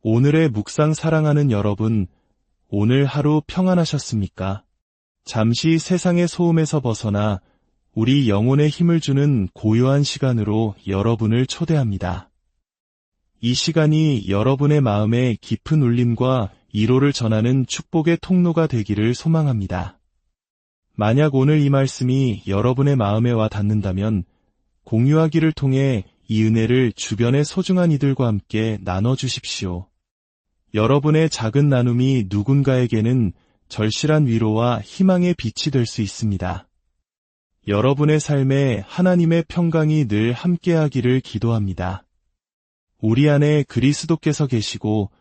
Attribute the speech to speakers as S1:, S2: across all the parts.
S1: 오늘의 묵상 사랑하는 여러분, 오늘 하루 평안하셨습니까? 잠시 세상의 소음에서 벗어나 우리 영혼에 힘을 주는 고요한 시간으로 여러분을 초대합니다. 이 시간이 여러분의 마음에 깊은 울림과 위로를 전하는 축복의 통로가 되기를 소망합니다. 만약 오늘 이 말씀이 여러분의 마음에 와 닿는다면 공유하기를 통해 이 은혜를 주변의 소중한 이들과 함께 나눠주십시오. 여러분의 작은 나눔이 누군가에게는 절실한 위로와 희망의 빛이 될 수 있습니다. 여러분의 삶에 하나님의 평강이 늘 함께하기를 기도합니다. 우리 안에 그리스도께서 계시고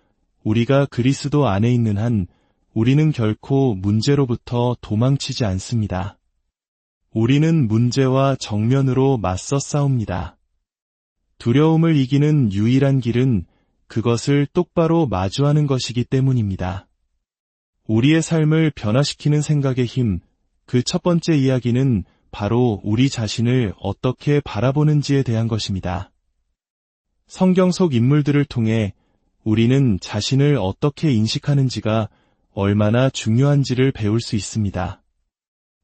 S1: 우리가 그리스도 안에 있는 한 우리는 결코 문제로부터 도망치지 않습니다. 우리는 문제와 정면으로 맞서 싸웁니다. 두려움을 이기는 유일한 길은 그것을 똑바로 마주하는 것이기 때문입니다. 우리의 삶을 변화시키는 생각의 힘, 그 첫 번째 이야기는 바로 우리 자신을 어떻게 바라보는지에 대한 것입니다. 성경 속 인물들을 통해 우리는 자신을 어떻게 인식하는지가 얼마나 중요한지를 배울 수 있습니다.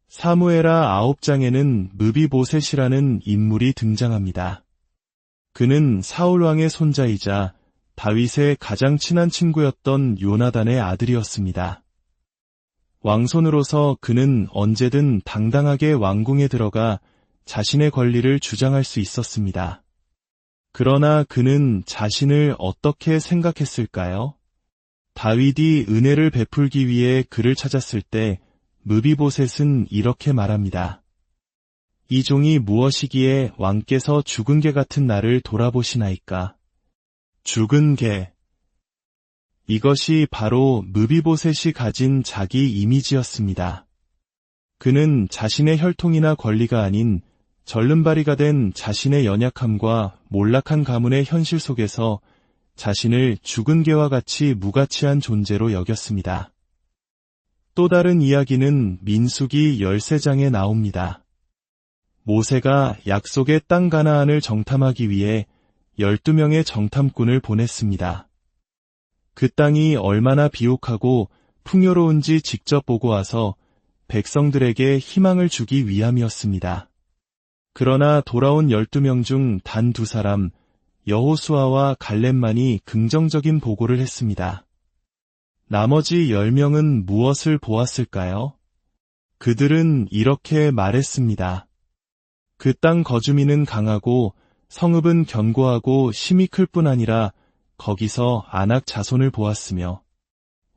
S1: 사무엘하 9장에는 므비보셋이라는 인물이 등장합니다. 그는 사울왕의 손자이자 다윗의 가장 친한 친구였던 요나단의 아들이었습니다. 왕손으로서 그는 언제든 당당하게 왕궁에 들어가 자신의 권리를 주장할 수 있었습니다. 그러나 그는 자신을 어떻게 생각했을까요? 다윗이 은혜를 베풀기 위해 그를 찾았을 때 므비보셋은 이렇게 말합니다. 이 종이 무엇이기에 왕께서 죽은 개 같은 나를 돌아보시나이까? 죽은 개. 이것이 바로 므비보셋이 가진 자기 이미지였습니다. 그는 자신의 혈통이나 권리가 아닌 절름발이가 된 자신의 연약함과 몰락한 가문의 현실 속에서 자신을 죽은 개와 같이 무가치한 존재로 여겼습니다. 또 다른 이야기는 민수기 13장에 나옵니다. 모세가 약속의 땅 가나안을 정탐하기 위해 12명의 정탐꾼을 보냈습니다. 그 땅이 얼마나 비옥하고 풍요로운지 직접 보고 와서 백성들에게 희망을 주기 위함이었습니다. 그러나 돌아온 12명 중 단 2사람, 여호수아와 갈렙만이 긍정적인 보고를 했습니다. 나머지 10명은 무엇을 보았을까요? 그들은 이렇게 말했습니다. 그 땅 거주민은 강하고 성읍은 견고하고 심이 클 뿐 아니라 거기서 안악 자손을 보았으며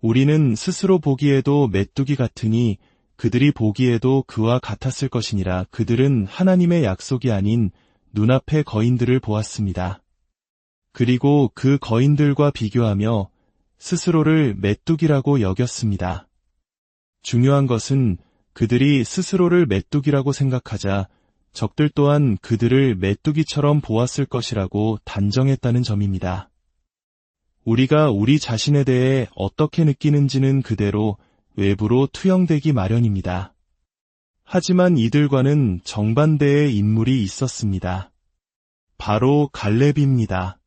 S1: 우리는 스스로 보기에도 메뚜기 같으니 그들이 보기에도 그와 같았을 것이니라. 그들은 하나님의 약속이 아닌 눈앞의 거인들을 보았습니다. 그리고 그 거인들과 비교하며 스스로를 메뚜기라고 여겼습니다. 중요한 것은 그들이 스스로를 메뚜기라고 생각하자 적들 또한 그들을 메뚜기처럼 보았을 것이라고 단정했다는 점입니다. 우리가 우리 자신에 대해 어떻게 느끼는지는 그대로 외부로 투영되기 마련입니다. 하지만 이들과는 정반대의 인물이 있었습니다. 바로 갈렙입니다.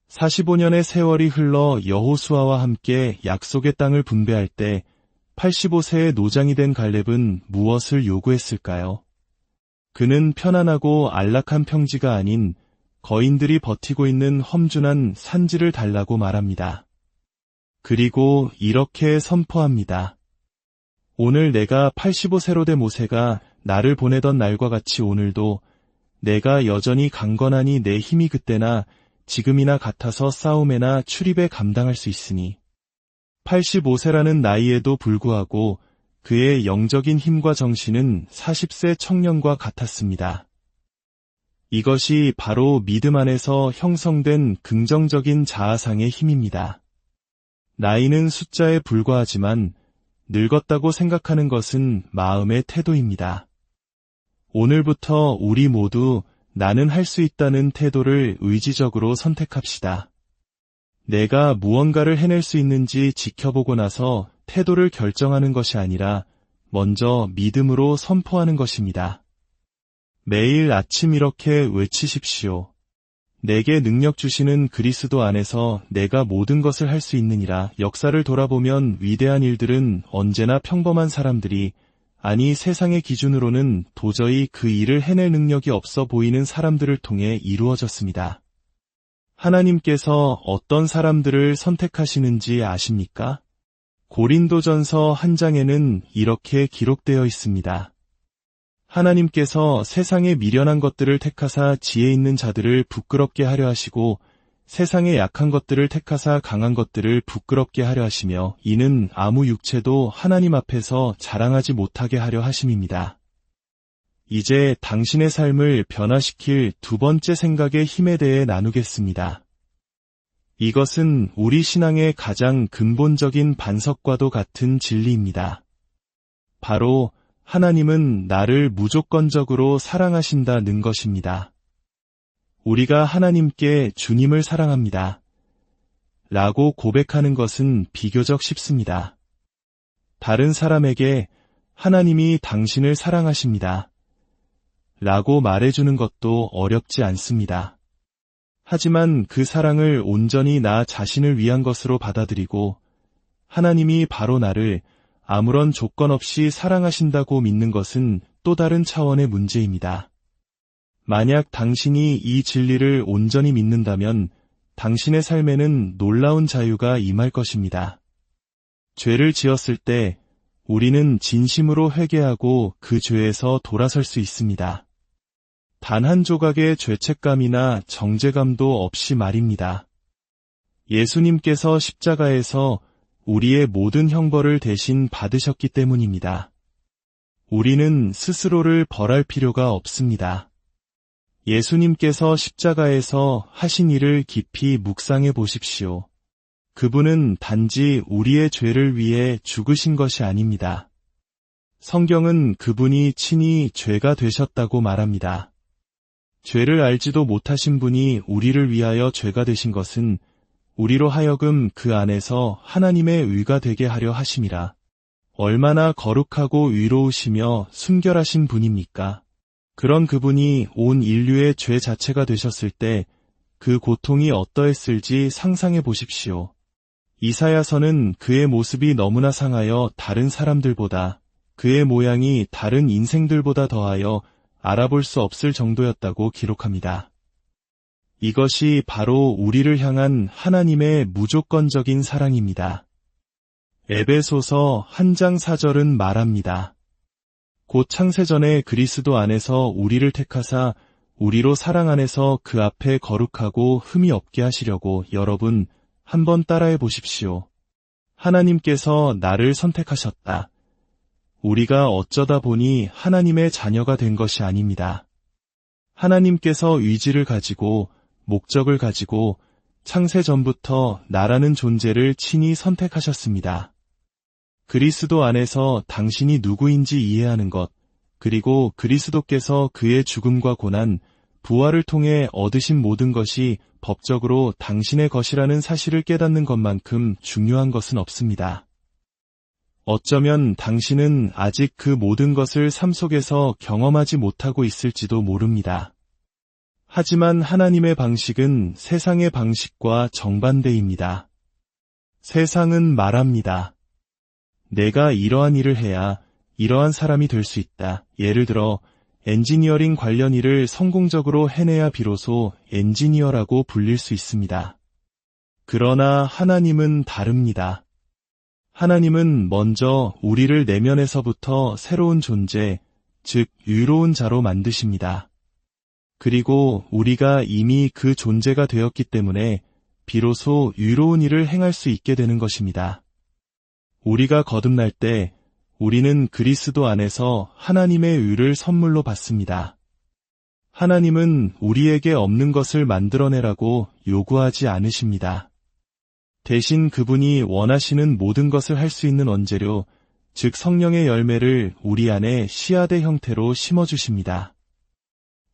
S1: 45년의 세월이 흘러 여호수아와 함께 약속의 땅을 분배할 때 85세의 노장이 된 갈렙은 무엇을 요구했을까요? 그는 편안하고 안락한 평지가 아닌 거인들이 버티고 있는 험준한 산지를 달라고 말합니다. 그리고 이렇게 선포합니다. 오늘 내가 85세로 된 모세가 나를 보내던 날과 같이 오늘도 내가 여전히 강건하니 내 힘이 그때나 지금이나 같아서 싸움에나 출입에 감당할 수 있으니 85세라는 나이에도 불구하고 그의 영적인 힘과 정신은 40세 청년과 같았습니다. 이것이 바로 믿음 안에서 형성된 긍정적인 자아상의 힘입니다. 나이는 숫자에 불과하지만 늙었다고 생각하는 것은 마음의 태도입니다. 오늘부터 우리 모두 나는 할 수 있다는 태도를 의지적으로 선택합시다. 내가 무언가를 해낼 수 있는지 지켜보고 나서 태도를 결정하는 것이 아니라 먼저 믿음으로 선포하는 것입니다. 매일 아침 이렇게 외치십시오. 내게 능력 주시는 그리스도 안에서 내가 모든 것을 할 수 있느니라. 역사를 돌아보면 위대한 일들은 언제나 평범한 사람들이, 아니 세상의 기준으로는 도저히 그 일을 해낼 능력이 없어 보이는 사람들을 통해 이루어졌습니다. 하나님께서 어떤 사람들을 선택하시는지 아십니까? 고린도전서 1장에는 이렇게 기록되어 있습니다. 하나님께서 세상의 미련한 것들을 택하사 지혜 있는 자들을 부끄럽게 하려 하시고 세상의 약한 것들을 택하사 강한 것들을 부끄럽게 하려 하시며 이는 아무 육체도 하나님 앞에서 자랑하지 못하게 하려 하심입니다. 이제 당신의 삶을 변화시킬 두 번째 생각의 힘에 대해 나누겠습니다. 이것은 우리 신앙의 가장 근본적인 반석과도 같은 진리입니다. 바로 하나님은 나를 무조건적으로 사랑하신다는 것입니다. 우리가 하나님께 주님을 사랑합니다. 라고 고백하는 것은 비교적 쉽습니다. 다른 사람에게 하나님이 당신을 사랑하십니다. 라고 말해주는 것도 어렵지 않습니다. 하지만 그 사랑을 온전히 나 자신을 위한 것으로 받아들이고 하나님이 바로 나를 아무런 조건 없이 사랑하신다고 믿는 것은 또 다른 차원의 문제입니다. 만약 당신이 이 진리를 온전히 믿는다면 당신의 삶에는 놀라운 자유가 임할 것입니다. 죄를 지었을 때 우리는 진심으로 회개하고 그 죄에서 돌아설 수 있습니다. 단 한 조각의 죄책감이나 정죄감도 없이 말입니다. 예수님께서 십자가에서 우리의 모든 형벌을 대신 받으셨기 때문입니다. 우리는 스스로를 벌할 필요가 없습니다. 예수님께서 십자가에서 하신 일을 깊이 묵상해 보십시오. 그분은 단지 우리의 죄를 위해 죽으신 것이 아닙니다. 성경은 그분이 친히 죄가 되셨다고 말합니다. 죄를 알지도 못하신 분이 우리를 위하여 죄가 되신 것은 우리로 하여금 그 안에서 하나님의 의가 되게 하려 하심이라. 얼마나 거룩하고 위로우시며 순결하신 분입니까? 그런 그분이 온 인류의 죄 자체가 되셨을 때 그 고통이 어떠했을지 상상해 보십시오. 이사야서는 그의 모습이 너무나 상하여 다른 사람들보다, 그의 모양이 다른 인생들보다 더하여 알아볼 수 없을 정도였다고 기록합니다. 이것이 바로 우리를 향한 하나님의 무조건적인 사랑입니다. 에베소서 1장 4절은 말합니다. 곧 창세전에 그리스도 안에서 우리를 택하사 우리로 사랑 안에서 그 앞에 거룩하고 흠이 없게 하시려고. 여러분, 한번 따라해 보십시오. 하나님께서 나를 선택하셨다. 우리가 어쩌다 보니 하나님의 자녀가 된 것이 아닙니다. 하나님께서 의지를 가지고 목적을 가지고 창세 전부터 나라는 존재를 친히 선택하셨습니다. 그리스도 안에서 당신이 누구인지 이해하는 것, 그리고 그리스도께서 그의 죽음과 고난, 부활을 통해 얻으신 모든 것이 법적으로 당신의 것이라는 사실을 깨닫는 것만큼 중요한 것은 없습니다. 어쩌면 당신은 아직 그 모든 것을 삶 속에서 경험하지 못하고 있을지도 모릅니다. 하지만 하나님의 방식은 세상의 방식과 정반대입니다. 세상은 말합니다. 내가 이러한 일을 해야 이러한 사람이 될 수 있다. 예를 들어 엔지니어링 관련 일을 성공적으로 해내야 비로소 엔지니어라고 불릴 수 있습니다. 그러나 하나님은 다릅니다. 하나님은 먼저 우리를 내면에서부터 새로운 존재, 즉 의로운 자로 만드십니다. 그리고 우리가 이미 그 존재가 되었기 때문에 비로소 의로운 일을 행할 수 있게 되는 것입니다. 우리가 거듭날 때 우리는 그리스도 안에서 하나님의 의를 선물로 받습니다. 하나님은 우리에게 없는 것을 만들어내라고 요구하지 않으십니다. 대신 그분이 원하시는 모든 것을 할 수 있는 원재료, 즉 성령의 열매를 우리 안에 씨앗의 형태로 심어주십니다.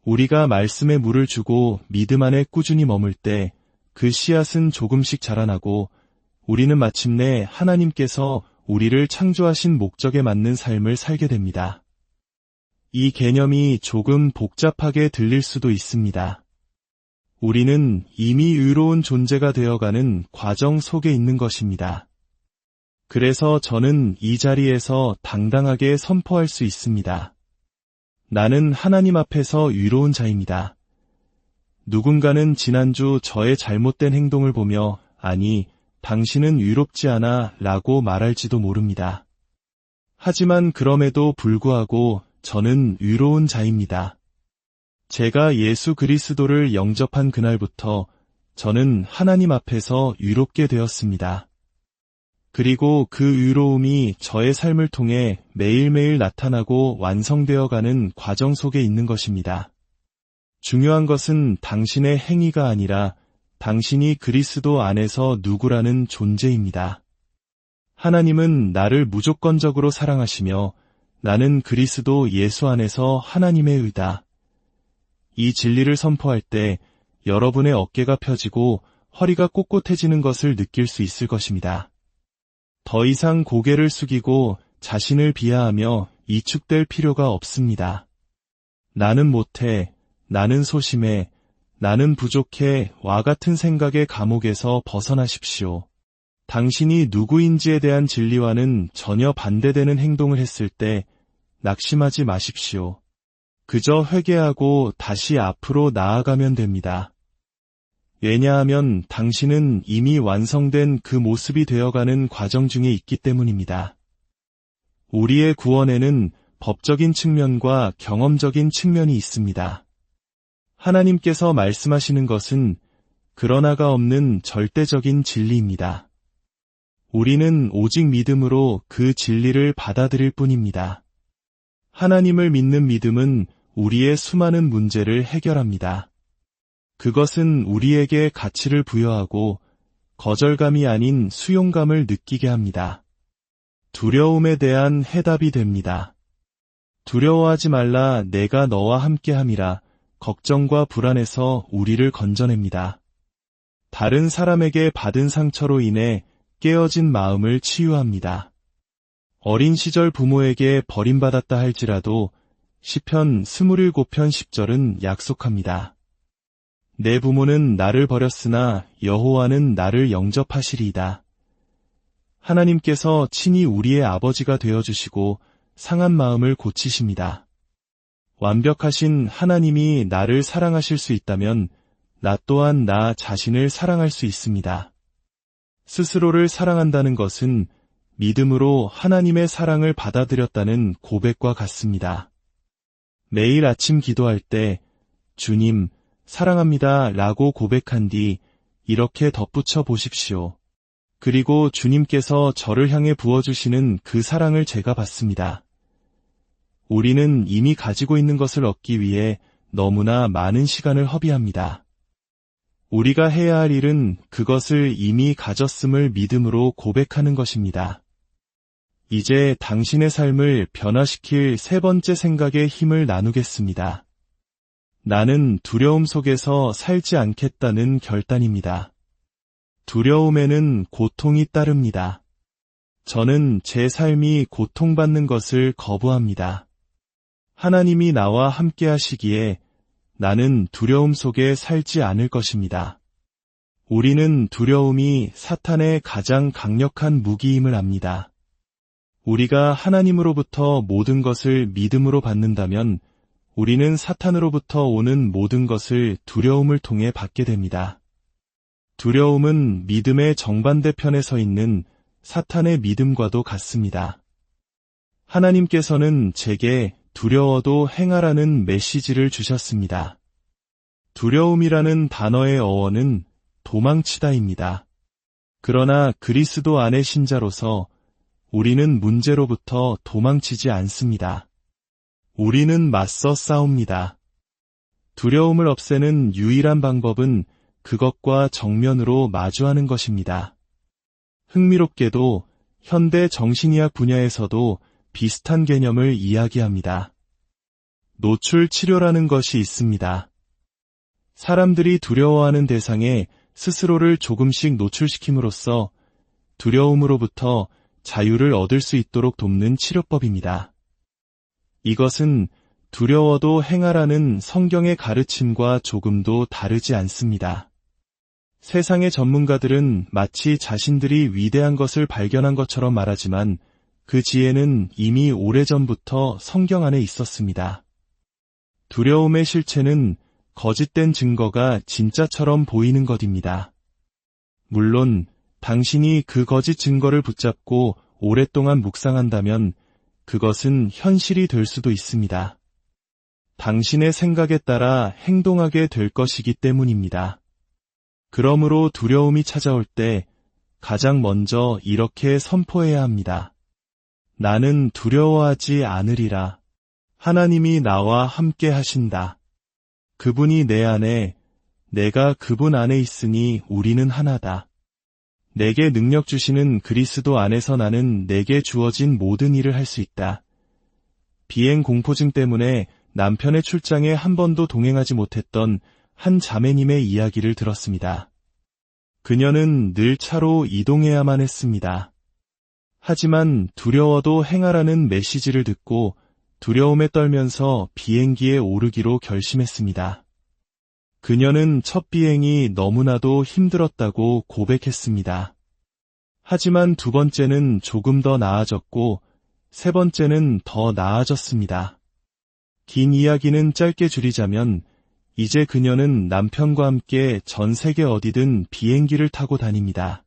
S1: 우리가 말씀에 물을 주고 믿음 안에 꾸준히 머물 때 그 씨앗은 조금씩 자라나고 우리는 마침내 하나님께서 우리를 창조하신 목적에 맞는 삶을 살게 됩니다. 이 개념이 조금 복잡하게 들릴 수도 있습니다. 우리는 이미 의로운 존재가 되어가는 과정 속에 있는 것입니다. 그래서 저는 이 자리에서 당당하게 선포할 수 있습니다. 나는 하나님 앞에서 의로운 자입니다. 누군가는 지난주 저의 잘못된 행동을 보며 아니, 당신은 의롭지 않아 라고 말할지도 모릅니다. 하지만 그럼에도 불구하고 저는 의로운 자입니다. 제가 예수 그리스도를 영접한 그날부터 저는 하나님 앞에서 의롭게 되었습니다. 그리고 그 의로움이 저의 삶을 통해 매일매일 나타나고 완성되어가는 과정 속에 있는 것입니다. 중요한 것은 당신의 행위가 아니라 당신이 그리스도 안에서 누구라는 존재입니다. 하나님은 나를 무조건적으로 사랑하시며 나는 그리스도 예수 안에서 하나님의 의다. 이 진리를 선포할 때 여러분의 어깨가 펴지고 허리가 꼿꼿해지는 것을 느낄 수 있을 것입니다. 더 이상 고개를 숙이고 자신을 비하하며 이축될 필요가 없습니다. 나는 못해, 나는 소심해, 나는 부족해 와 같은 생각의 감옥에서 벗어나십시오. 당신이 누구인지에 대한 진리와는 전혀 반대되는 행동을 했을 때 낙심하지 마십시오. 그저 회개하고 다시 앞으로 나아가면 됩니다. 왜냐하면 당신은 이미 완성된 그 모습이 되어가는 과정 중에 있기 때문입니다. 우리의 구원에는 법적인 측면과 경험적인 측면이 있습니다. 하나님께서 말씀하시는 것은 그러나가 없는 절대적인 진리입니다. 우리는 오직 믿음으로 그 진리를 받아들일 뿐입니다. 하나님을 믿는 믿음은 우리의 수많은 문제를 해결합니다. 그것은 우리에게 가치를 부여하고 거절감이 아닌 수용감을 느끼게 합니다. 두려움에 대한 해답이 됩니다. 두려워하지 말라 내가 너와 함께함이라 걱정과 불안에서 우리를 건져냅니다. 다른 사람에게 받은 상처로 인해 깨어진 마음을 치유합니다. 어린 시절 부모에게 버림받았다 할지라도 시편 27편 10절은 약속합니다. 내 부모는 나를 버렸으나 여호와는 나를 영접하시리이다. 하나님께서 친히 우리의 아버지가 되어주시고 상한 마음을 고치십니다. 완벽하신 하나님이 나를 사랑하실 수 있다면 나 또한 나 자신을 사랑할 수 있습니다. 스스로를 사랑한다는 것은 믿음으로 하나님의 사랑을 받아들였다는 고백과 같습니다. 매일 아침 기도할 때 주님, 사랑합니다 라고 고백한 뒤 이렇게 덧붙여 보십시오. 그리고 주님께서 저를 향해 부어주시는 그 사랑을 제가 받습니다. 우리는 이미 가지고 있는 것을 얻기 위해 너무나 많은 시간을 허비합니다. 우리가 해야 할 일은 그것을 이미 가졌음을 믿음으로 고백하는 것입니다. 이제 당신의 삶을 변화시킬 세 번째 생각의 힘을 나누겠습니다. 나는 두려움 속에서 살지 않겠다는 결단입니다. 두려움에는 고통이 따릅니다. 저는 제 삶이 고통받는 것을 거부합니다. 하나님이 나와 함께 하시기에 나는 두려움 속에 살지 않을 것입니다. 우리는 두려움이 사탄의 가장 강력한 무기임을 압니다. 우리가 하나님으로부터 모든 것을 믿음으로 받는다면 우리는 사탄으로부터 오는 모든 것을 두려움을 통해 받게 됩니다. 두려움은 믿음의 정반대편에 서 있는 사탄의 믿음과도 같습니다. 하나님께서는 제게 두려워도 행하라는 메시지를 주셨습니다. 두려움이라는 단어의 어원은 도망치다입니다. 그러나 그리스도 안의 신자로서 우리는 문제로부터 도망치지 않습니다. 우리는 맞서 싸웁니다. 두려움을 없애는 유일한 방법은 그것과 정면으로 마주하는 것입니다. 흥미롭게도 현대 정신의학 분야에서도 비슷한 개념을 이야기합니다. 노출 치료라는 것이 있습니다. 사람들이 두려워하는 대상에 스스로를 조금씩 노출시킴으로써 두려움으로부터 자유를 얻을 수 있도록 돕는 치료법입니다. 이것은 두려워도 행하라는 성경의 가르침과 조금도 다르지 않습니다. 세상의 전문가들은 마치 자신들이 위대한 것을 발견한 것처럼 말하지만 그 지혜는 이미 오래전부터 성경 안에 있었습니다. 두려움의 실체는 거짓된 증거가 진짜처럼 보이는 것입니다. 물론 당신이 그 거짓 증거를 붙잡고 오랫동안 묵상한다면 그것은 현실이 될 수도 있습니다. 당신의 생각에 따라 행동하게 될 것이기 때문입니다. 그러므로 두려움이 찾아올 때 가장 먼저 이렇게 선포해야 합니다. 나는 두려워하지 않으리라. 하나님이 나와 함께 하신다. 그분이 내 안에, 내가 그분 안에 있으니 우리는 하나다. 내게 능력 주시는 그리스도 안에서 나는 내게 주어진 모든 일을 할 수 있다. 비행 공포증 때문에 남편의 출장에 한 번도 동행하지 못했던 한 자매님의 이야기를 들었습니다. 그녀는 늘 차로 이동해야만 했습니다. 하지만 두려워도 행하라는 메시지를 듣고 두려움에 떨면서 비행기에 오르기로 결심했습니다. 그녀는 첫 비행이 너무나도 힘들었다고 고백했습니다. 하지만 두 번째는 조금 더 나아졌고 세 번째는 더 나아졌습니다. 긴 이야기는 짧게 줄이자면 이제 그녀는 남편과 함께 전 세계 어디든 비행기를 타고 다닙니다.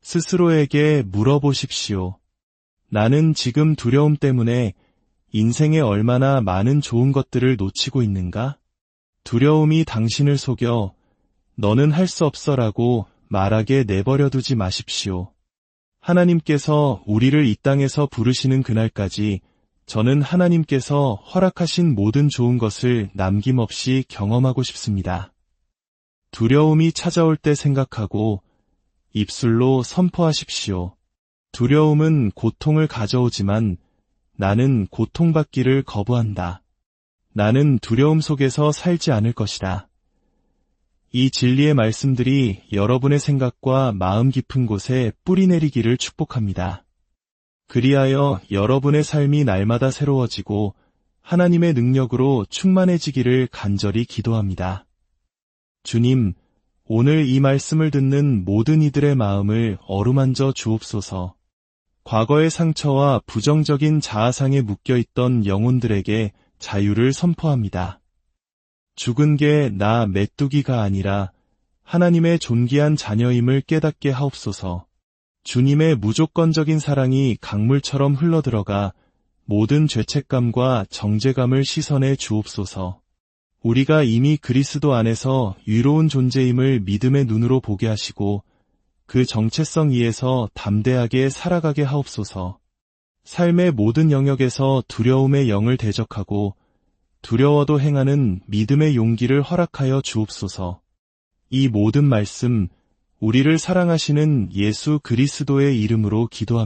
S1: 스스로에게 물어보십시오. 나는 지금 두려움 때문에 인생에 얼마나 많은 좋은 것들을 놓치고 있는가? 두려움이 당신을 속여 너는 할 수 없어라고 말하게 내버려 두지 마십시오. 하나님께서 우리를 이 땅에서 부르시는 그날까지 저는 하나님께서 허락하신 모든 좋은 것을 남김없이 경험하고 싶습니다. 두려움이 찾아올 때 생각하고 입술로 선포하십시오. 두려움은 고통을 가져오지만 나는 고통받기를 거부한다. 나는 두려움 속에서 살지 않을 것이다. 이 진리의 말씀들이 여러분의 생각과 마음 깊은 곳에 뿌리내리기를 축복합니다. 그리하여 여러분의 삶이 날마다 새로워지고 하나님의 능력으로 충만해지기를 간절히 기도합니다. 주님, 오늘 이 말씀을 듣는 모든 이들의 마음을 어루만져 주옵소서. 과거의 상처와 부정적인 자아상에 묶여있던 영혼들에게 자유를 선포합니다. 죽은 게 나 메뚜기가 아니라 하나님의 존귀한 자녀임을 깨닫게 하옵소서. 주님의 무조건적인 사랑이 강물처럼 흘러들어가 모든 죄책감과 정죄감을 씻어내 주옵소서. 우리가 이미 그리스도 안에서 유로운 존재임을 믿음의 눈으로 보게 하시고 그 정체성 위에서 담대하게 살아가게 하옵소서. 삶의 모든 영역에서 두려움의 영을 대적하고 두려워도 행하는 믿음의 용기를 허락하여 주옵소서. 이 모든 말씀, 우리를 사랑하시는 예수 그리스도의 이름으로 기도합니다.